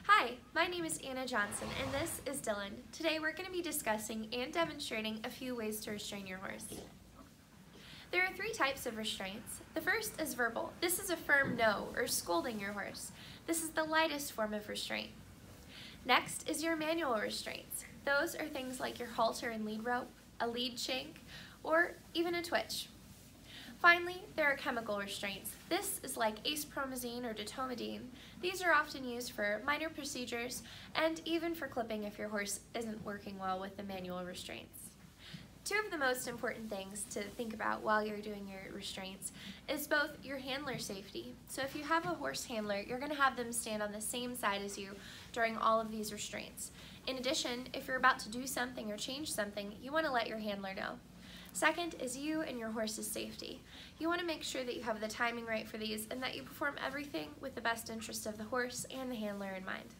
Hi, my name is Anna Johnson and this is Dylan. Today we're going to be discussing and demonstrating a few ways to restrain your horse. There are three types of restraints. The first is verbal. This is a firm no or scolding your horse. This is the lightest form of restraint. Next is your manual restraints. Those are things like your halter and lead rope, a lead shank, or even a twitch. Finally, there are chemical restraints. This is like acepromazine or ditomidine. These are often used for minor procedures and even for clipping if your horse isn't working well with the manual restraints. Two of the most important things to think about while you're doing your restraints is both your handler safety. So if you have a horse handler, you're going to have them stand on the same side as you during all of these restraints. In addition, if you're about to do something or change something, you want to let your handler know. Second is you and your horse's safety. You want to make sure that you have the timing right for these and that you perform everything with the best interest of the horse and the handler in mind.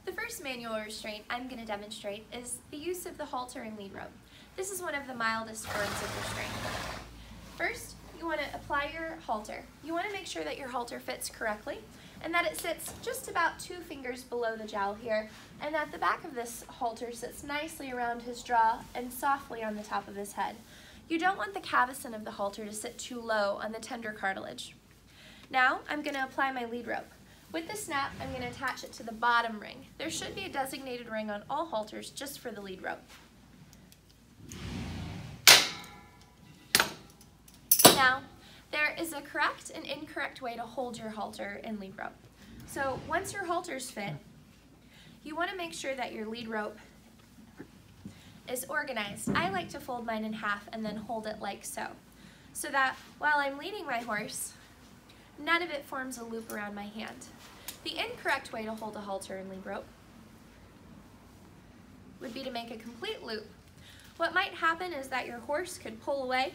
The first manual restraint I'm going to demonstrate is the use of the halter and lead rope. This is one of the mildest forms of restraint. First, you want to apply your halter. You want to make sure that your halter fits correctly and that it sits just about 2 fingers below the jowl here, and that the back of this halter sits nicely around his jaw and softly on the top of his head. You don't want the cavison of the halter to sit too low on the tender cartilage. Now I'm going to apply my lead rope. With the snap, I'm going to attach it to the bottom ring. There should be a designated ring on all halters just for the lead rope. Now, there is a correct and incorrect way to hold your halter and lead rope. So once your halters fit, you want to make sure that your lead rope is organized. I like to fold mine in half and then hold it like so that while I'm leading my horse, none of it forms a loop around my hand. The incorrect way to hold a halter and lead rope would be to make a complete loop. What might happen is that your horse could pull away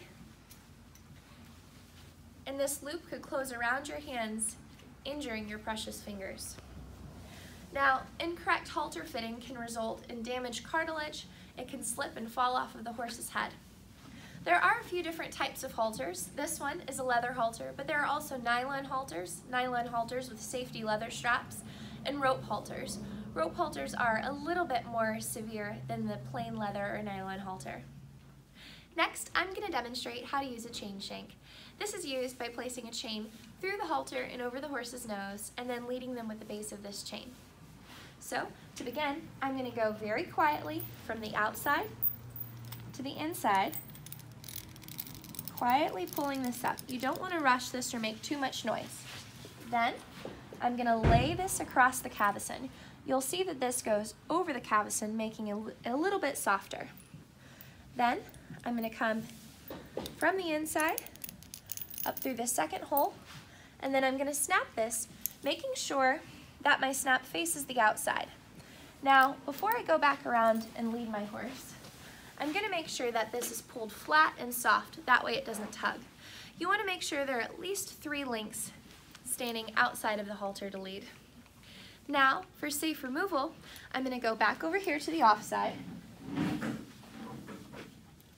and this loop could close around your hands, injuring your precious fingers. Now, incorrect halter fitting can result in damaged cartilage. It can slip and fall off of the horse's head. There are a few different types of halters. This one is a leather halter, but there are also nylon halters with safety leather straps, and rope halters. Rope halters are a little bit more severe than the plain leather or nylon halter. Next, I'm going to demonstrate how to use a chain shank. This is used by placing a chain through the halter and over the horse's nose and then leading them with the base of this chain. So, to begin, I'm going to go very quietly from the outside to the inside, quietly pulling this up. You don't want to rush this or make too much noise. Then, I'm going to lay this across the cavison. You'll see that this goes over the cavison, making it a little bit softer. Then, I'm going to come from the inside up through the second hole, and then I'm going to snap this, making sure that my snap faces the outside. Now, before I go back around and lead my horse, I'm going to make sure that this is pulled flat and soft, that way it doesn't tug. You want to make sure there are at least 3 links standing outside of the halter to lead. Now, for safe removal, I'm going to go back over here to the offside.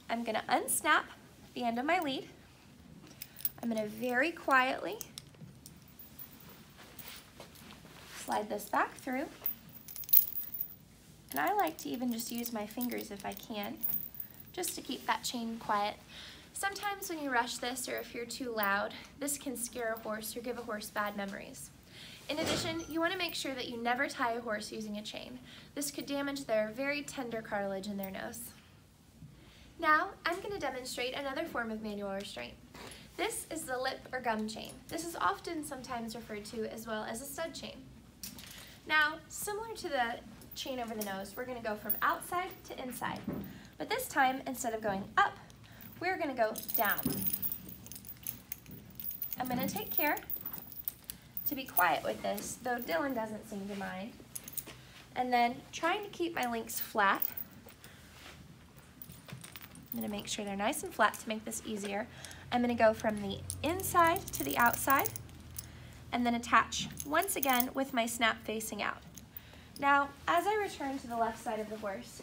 I'm going to unsnap the end of my lead. I'm going to very quietly slide this back through. And I like to even just use my fingers if I can, just to keep that chain quiet. Sometimes when you rush this or if you're too loud, this can scare a horse or give a horse bad memories. In addition, you want to make sure that you never tie a horse using a chain. This could damage their very tender cartilage in their nose. Now, I'm going to demonstrate another form of manual restraint. This is the lip or gum chain. This is often sometimes referred to as well as a stud chain. Now, similar to the chain over the nose, we're going to go from outside to inside. But this time, instead of going up, we're going to go down. I'm going to take care to be quiet with this, though Dylan doesn't seem to mind. And then trying to keep my links flat. I'm going to make sure they're nice and flat to make this easier. I'm going to go from the inside to the outside and then attach once again with my snap facing out. Now, as I return to the left side of the horse,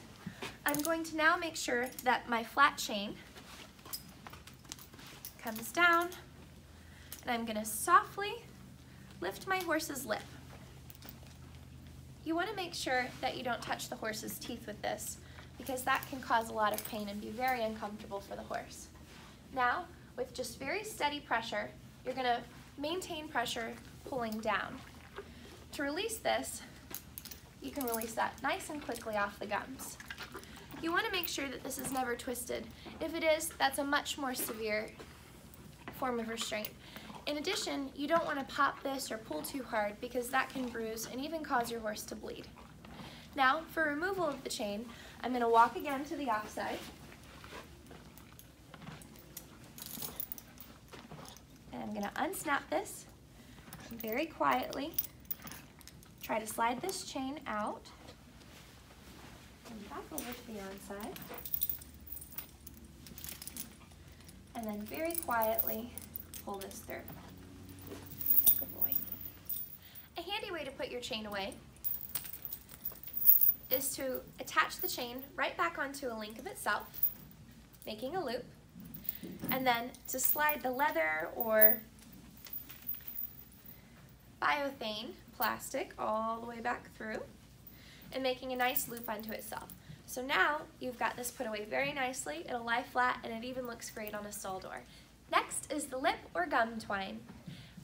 I'm going to now make sure that my flat chain comes down, and I'm going to softly lift my horse's lip. you want to make sure that you don't touch the horse's teeth with this, because that can cause a lot of pain and be very uncomfortable for the horse. Now, with just very steady pressure, you're going to maintain pressure pulling down. To release this, you can release that nice and quickly off the gums. You want to make sure that this is never twisted. If it is, that's a much more severe form of restraint. In addition, you don't want to pop this or pull too hard because that can bruise and even cause your horse to bleed. Now, for removal of the chain, I'm going to walk again to the offside. And I'm going to unsnap this very quietly. Try to slide this chain out and back over to the onside. And then very quietly pull this through. Good boy. A handy way to put your chain away is to attach the chain right back onto a link of itself, making a loop, and then to slide the leather or biothane plastic all the way back through and making a nice loop onto itself. So now you've got this put away very nicely, it'll lie flat, and it even looks great on a stall door. Next is the lip or gum twine.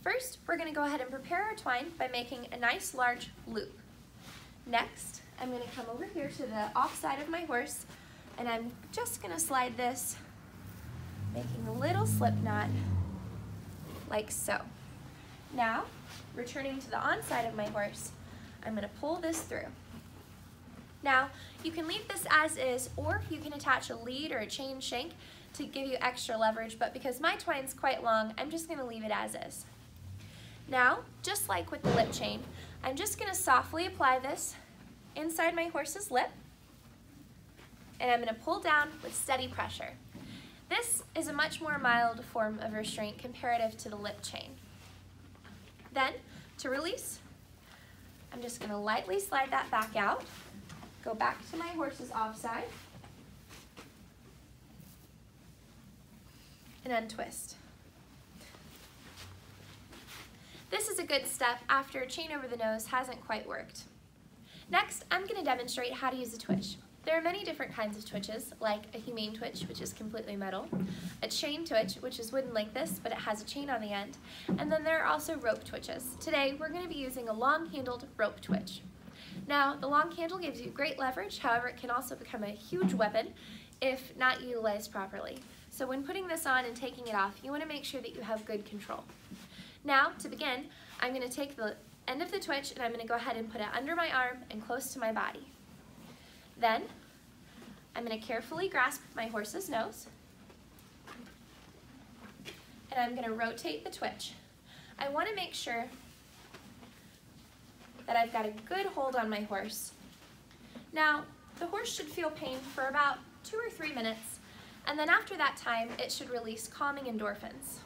First, we're going to go ahead and prepare our twine by making a nice large loop. Next, I'm going to come over here to the offside of my horse, and I'm just going to slide this, making a little slip knot, like so. Now, returning to the onside of my horse, I'm going to pull this through. Now, you can leave this as is, or you can attach a lead or a chain shank to give you extra leverage, but because my twine's quite long, I'm just going to leave it as is. Now, just like with the lip chain, I'm just going to softly apply this inside my horse's lip, and I'm going to pull down with steady pressure. This is a much more mild form of restraint comparative to the lip chain. Then, to release, I'm just going to lightly slide that back out, go back to my horse's offside, and untwist. This is a good step after a chain over the nose hasn't quite worked. Next, I'm going to demonstrate how to use a twitch. There are many different kinds of twitches, like a humane twitch, which is completely metal, a chain twitch, which is wooden like this, but it has a chain on the end, and then there are also rope twitches. Today, we're going to be using a long-handled rope twitch. Now, the long handle gives you great leverage, however, it can also become a huge weapon if not utilized properly. So when putting this on and taking it off, you want to make sure that you have good control. Now, to begin, I'm going to take the end of the twitch and I'm going to go ahead and put it under my arm and close to my body. Then, I'm going to carefully grasp my horse's nose, and I'm going to rotate the twitch. I want to make sure that I've got a good hold on my horse. Now, the horse should feel pain for about 2 or 3 minutes, and then after that time, it should release calming endorphins.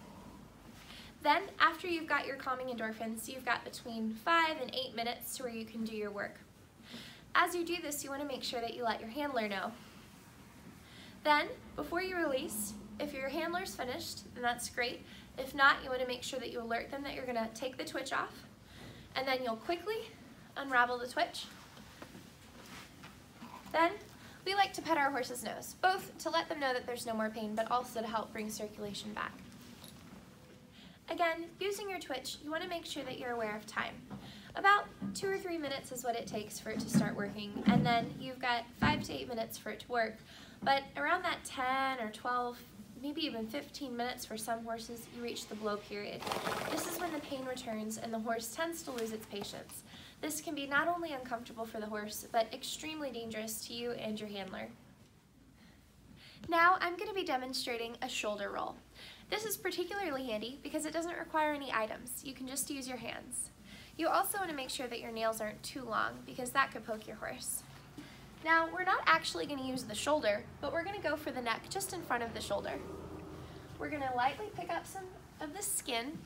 Then, after you've got your calming endorphins, you've got between 5 and 8 minutes to where you can do your work. As you do this, you want to make sure that you let your handler know. Then, before you release, if your handler's finished, then that's great. If not, you want to make sure that you alert them that you're going to take the twitch off, and then you'll quickly unravel the twitch. Then, we like to pet our horse's nose, both to let them know that there's no more pain, but also to help bring circulation back. Again, using your twitch, you want to make sure that you're aware of time. About 2 or 3 minutes is what it takes for it to start working, and then you've got 5 to 8 minutes for it to work. But around that 10 or 12, maybe even 15 minutes for some horses, you reach the blow period. This is when the pain returns and the horse tends to lose its patience. This can be not only uncomfortable for the horse, but extremely dangerous to you and your handler. Now I'm going to be demonstrating a shoulder roll. This is particularly handy because it doesn't require any items. You can just use your hands. You also want to make sure that your nails aren't too long because that could poke your horse. Now, we're not actually going to use the shoulder, but we're going to go for the neck just in front of the shoulder. We're going to lightly pick up some of the skin,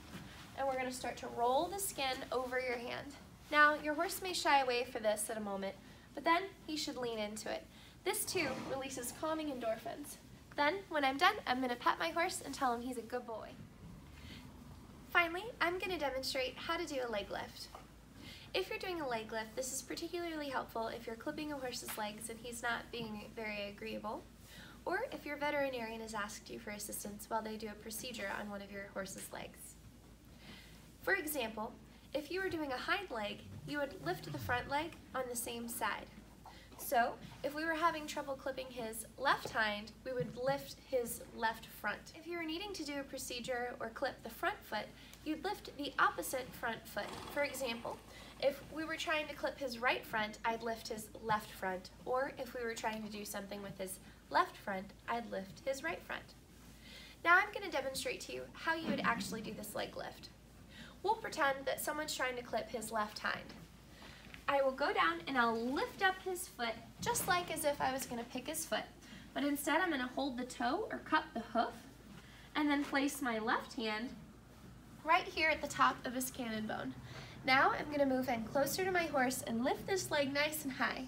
and we're going to start to roll the skin over your hand. Now, your horse may shy away for this at a moment, but then he should lean into it. This too releases calming endorphins. Then, when I'm done, I'm going to pet my horse and tell him he's a good boy. Finally, I'm going to demonstrate how to do a leg lift. If you're doing a leg lift, this is particularly helpful if you're clipping a horse's legs and he's not being very agreeable, or if your veterinarian has asked you for assistance while they do a procedure on one of your horse's legs. For example, if you were doing a hind leg, you would lift the front leg on the same side. So, if we were having trouble clipping his left hind, we would lift his left front. If you were needing to do a procedure or clip the front foot, you'd lift the opposite front foot. For example, if we were trying to clip his right front, I'd lift his left front. Or if we were trying to do something with his left front, I'd lift his right front. Now I'm going to demonstrate to you how you would actually do this leg lift. We'll pretend that someone's trying to clip his left hind. I will go down and I'll lift up his foot just like as if I was going to pick his foot. But instead I'm going to hold the toe or cup the hoof and then place my left hand right here at the top of his cannon bone. Now I'm going to move in closer to my horse and lift this leg nice and high.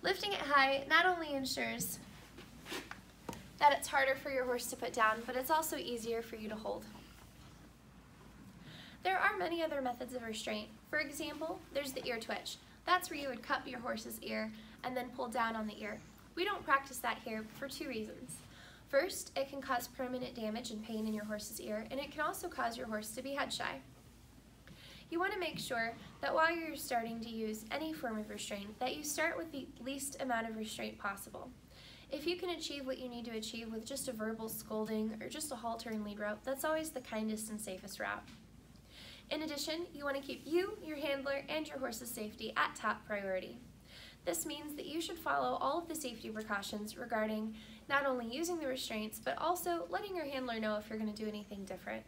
Lifting it high not only ensures that it's harder for your horse to put down, but it's also easier for you to hold. There are many other methods of restraint. For example, there's the ear twitch. That's where you would cup your horse's ear and then pull down on the ear. We don't practice that here for two reasons. First, it can cause permanent damage and pain in your horse's ear, and it can also cause your horse to be head shy. You want to make sure that while you're starting to use any form of restraint, that you start with the least amount of restraint possible. If you can achieve what you need to achieve with just a verbal scolding or just a halter and lead rope, that's always the kindest and safest route. In addition, you want to keep you, your handler, and your horse's safety at top priority. This means that you should follow all of the safety precautions regarding not only using the restraints, but also letting your handler know if you're going to do anything different.